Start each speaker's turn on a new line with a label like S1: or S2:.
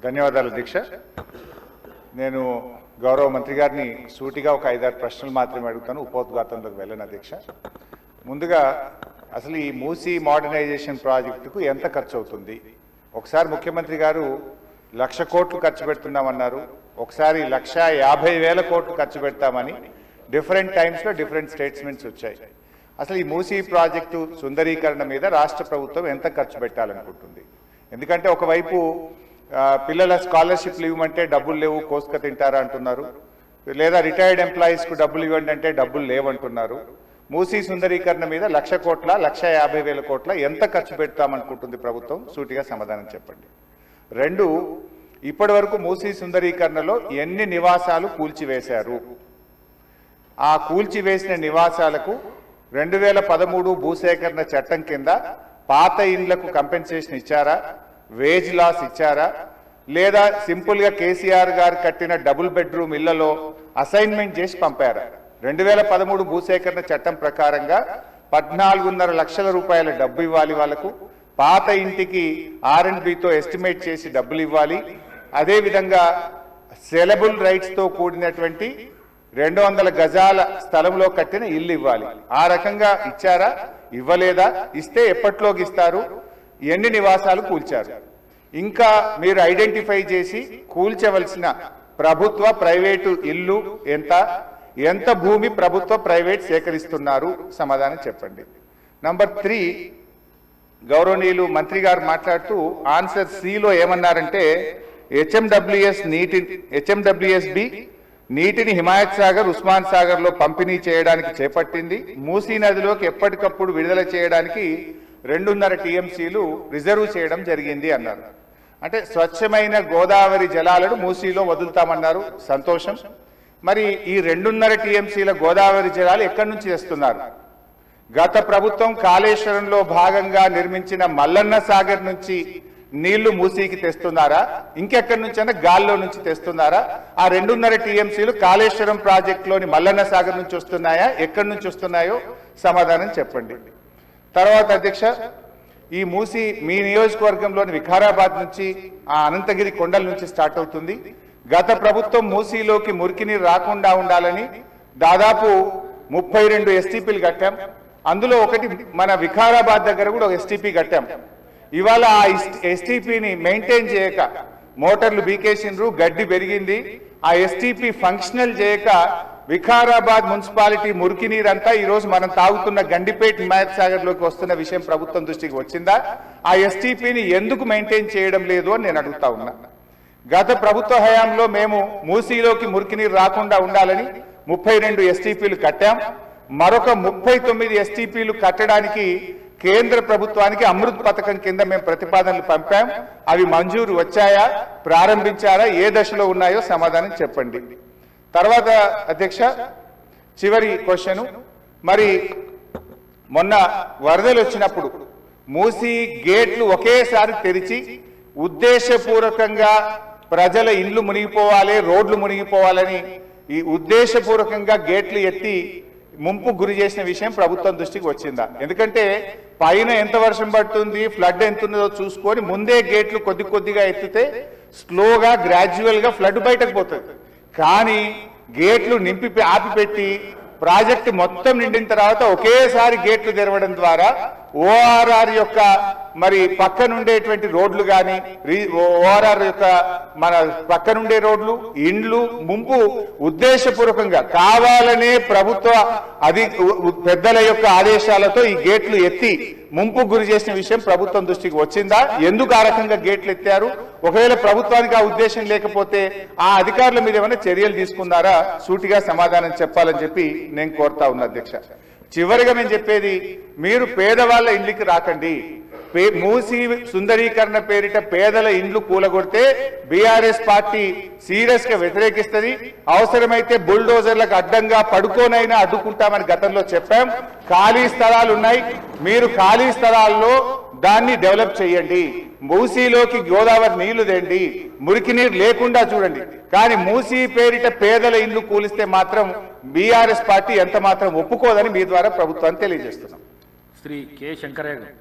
S1: ధన్యవాదాలు అధ్యక్ష. నేను గౌరవ మంత్రి గారిని సూటిగా ఒక 5-6 ప్రశ్నలు మాత్రమే అడుగుతాను, ఉపోద్ఘాతంలోకి వెళ్ళను అధ్యక్ష. ముందుగా అసలు ఈ మూసీ మోడర్నైజేషన్ ప్రాజెక్టుకు ఎంత ఖర్చు అవుతుంది? ఒకసారి ముఖ్యమంత్రి గారు 1,00,000 కోట్లు ఖర్చు పెడుతున్నామన్నారు, ఒకసారి 1,50,000 కోట్లు ఖర్చు పెడతామని డిఫరెంట్ టైమ్స్లో డిఫరెంట్ స్టేట్మెంట్స్ వచ్చాయి. అసలు ఈ మూసీ ప్రాజెక్టు సుందరీకరణ మీద రాష్ట్ర ప్రభుత్వం ఎంత ఖర్చు పెట్టాలనుకుంటుంది? ఎందుకంటే ఒకవైపు పిల్లల స్కాలర్షిప్లు ఇవ్వమంటే డబ్బులు లేవు, కోసుక తింటారా అంటున్నారు, లేదా రిటైర్డ్ ఎంప్లాయీస్కు డబ్బులు ఇవ్వండి అంటే డబ్బులు లేవంటున్నారు. మూసీ సుందరీకరణ మీద 1,00,000 కోట్ల 1,50,000 కోట్ల ఎంత ఖర్చు పెడతామనుకుంటుంది ప్రభుత్వం? సూటిగా సమాధానం చెప్పండి. 2, ఇప్పటి వరకు మూసీ సుందరీకరణలో ఎన్ని నివాసాలు కూల్చివేశారు? ఆ కూల్చివేసిన నివాసాలకు 2013 భూసేకరణ చట్టం కింద పాత ఇండ్లకు కంపెన్సేషన్ ఇచ్చారా, వేజ్ లాస్ ఇచ్చారా, లేదా సింపుల్గా కేసీఆర్ గారు కట్టిన డబుల్ బెడ్రూమ్ ఇళ్లలో అసైన్మెంట్ చేసి పంపారా? 2013 భూసేకరణ చట్టం ప్రకారంగా 14.5 లక్షల రూపాయల డబ్బు ఇవ్వాలి వాళ్ళకు, పాత ఇంటికి R&Bతో ఎస్టిమేట్ చేసి డబ్బులు ఇవ్వాలి, అదేవిధంగా సెలబుల్ రైట్స్తో కూడినటువంటి 200 గజాల స్థలంలో కట్టిన ఇల్లు ఇవ్వాలి. ఆ రకంగా ఇచ్చారా, ఇవ్వలేదా, ఇస్తే ఎప్పట్లోకి ఇస్తారు, ఎన్ని నివాసాలు కూల్చారు? ఇంకా మీరు ఐడెంటిఫై చేసి కూల్చవలసిన ప్రభుత్వ ప్రైవేటు ఇల్లు ఎంత భూమి ప్రభుత్వ ప్రైవేట్ సేకరిస్తున్నారు? సమాధానం చెప్పండి. నంబర్ 3, గౌరవనీయులు మంత్రి గారు మాట్లాడుతూ ఆన్సర్ సిలో ఏమన్నారంటే హెచ్ఎండబ్ల్యూఎస్బి నీటిని హిమాయత్ సాగర్, ఉస్మాన్ సాగర్ లో పంపిణీ చేయడానికి చేపట్టింది, మూసీ నదిలోకి ఎప్పటికప్పుడు విడుదల చేయడానికి 2.5 టీఎంసీలు రిజర్వ్ చేయడం జరిగింది అన్నారు. అంటే స్వచ్ఛమైన గోదావరి జలాలను మూసీలో వదులుతామన్నారు, సంతోషం. మరి ఈ 2.5 టీఎంసీల గోదావరి జలాలు ఎక్కడి నుంచి తెస్తున్నారు? గత ప్రభుత్వం కాళేశ్వరంలో భాగంగా నిర్మించిన మల్లన్న సాగర్ నుంచి నీళ్లు మూసీకి తెస్తున్నారా, ఇంకెక్కడి నుంచైనా గాల్లో నుంచి తెస్తున్నారా? ఆ 2.5 టీఎంసీలు కాళేశ్వరం ప్రాజెక్టులోని మల్లన్న సాగర్ నుంచి వస్తున్నాయా, ఎక్కడి నుంచి వస్తున్నాయో సమాధానం చెప్పండి. తర్వాత అధ్యక్ష, ఈ మూసీ మీ నియోజకవర్గంలోని వికారాబాద్ నుంచి ఆ అనంతగిరి కొండల నుంచి స్టార్ట్ అవుతుంది. గత ప్రభుత్వం మూసీలోకి మురికి నీరు రాకుండా ఉండాలని దాదాపు 32 ఎస్టీపీలు కట్టాం. అందులో ఒకటి మన వికారాబాద్ దగ్గర కూడా ఒక ఎస్టీపీ కట్టాం. ఇవాళ ఆ ఎస్టీపీని మెయింటైన్ చేయక మోటార్లు బీకేసిండ్రు, గడ్డి పెరిగింది. ఆ ఎస్టీపీ ఫంక్షనల్ చేయక వికారాబాద్ మున్సిపాలిటీ మురికి నీరంతా ఈరోజు మనం తాగుతున్న గండిపేట హిమాయత్ సాగర్ లోకి వస్తున్న విషయం ప్రభుత్వం దృష్టికి వచ్చిందా? ఆ ఎస్టీపీని ఎందుకు మెయింటైన్ చేయడం లేదు అని నేను అడుగుతా ఉన్నా. గత ప్రభుత్వ హయాంలో మేము మూసీలోకి మురికి నీరు రాకుండా ఉండాలని 32 ఎస్టీపీలు కట్టాం. మరొక 39 ఎస్టీపీలు కట్టడానికి కేంద్ర ప్రభుత్వానికి అమృత్ పథకం కింద మేము ప్రతిపాదనలు పంపాం. అవి మంజూరు వచ్చాయా, ప్రారంభించారా, ఏ దశలో ఉన్నాయో సమాధానం చెప్పండి. తర్వాత అధ్యక్ష, చివరి క్వశ్చన్, మరి మొన్న వరదలు వచ్చినప్పుడు మూసీ గేట్లు ఒకేసారి తెరిచి ఉద్దేశపూర్వకంగా ప్రజల ఇండ్లు మునిగిపోవాలి, రోడ్లు మునిగిపోవాలని ఈ ఉద్దేశపూర్వకంగా గేట్లు ఎత్తి ముంపు గురి చేసిన విషయం ప్రభుత్వం దృష్టికి వచ్చిందా? ఎందుకంటే పైన ఎంత వర్షం పడుతుంది, ఫ్లడ్ ఎంత ఉన్నదో చూసుకొని ముందే గేట్లు కొద్దిగా ఎత్తితే స్లోగా గ్రాడ్యువల్గా ఫ్లడ్ బయటకు పోతుంది. కానీ గేట్లు ఆపిపెట్టి ప్రాజెక్టు మొత్తం నిండిన తర్వాత ఒకేసారి గేట్లు తెరవడం ద్వారా ఓఆర్ఆర్ యొక్క మరి పక్కనుండేటువంటి రోడ్లు కానీ, ఓఆర్ఆర్ యొక్క మన పక్కనుండే రోడ్లు, ఇండ్లు ముంపు ఉద్దేశపూర్వకంగా కావాలనే ప్రభుత్వ పెద్దల యొక్క ఆదేశాలతో ఈ గేట్లు ఎత్తి ముంపు గురి చేసిన విషయం ప్రభుత్వం దృష్టికి వచ్చిందా? ఎందుకు ఆ రకంగా గేట్లు ఎత్తారు? ఒకవేళ ప్రభుత్వానికి ఆ ఉద్దేశం లేకపోతే ఆ అధికారుల మీద ఏమైనా చర్యలు తీసుకున్నారా? సూటిగా సమాధానం చెప్పాలని చెప్పి నేను కోరుతా ఉన్నా అధ్యక్ష. చివరిగా నేను చెప్పేది, మీరు పేదవాళ్ళ ఇండ్లకి రాకండి. మూసీ సుందరీకరణ పేరిట పేదల ఇండ్లు కూలగొడితే బీఆర్ఎస్ పార్టీ సీరియస్ గా వ్యతిరేకిస్తుంది. అవసరమైతే బుల్డోజర్లకు అడ్డంగా పడుకోనైనా అడ్డుకుంటామని గతంలో చెప్పాం. ఖాళీ స్థలాలు ఉన్నాయి, మీరు ఖాళీ స్థలాల్లో దాన్ని డెవలప్ చేయండి. మూసీలోకి గోదావరి నీళ్లు తెండి, మురికి నీరు లేకుండా చూడండి. కానీ మూసీ పేరిట పేదల ఇండ్లు కూలిస్తే మాత్రం బీఆర్ఎస్ పార్టీ ఎంత మాత్రం ఒప్పుకోదని మీ ద్వారా ప్రభుత్వాన్ని తెలియజేస్తున్నాం.
S2: శ్రీ కె శంకరయ్య గారు.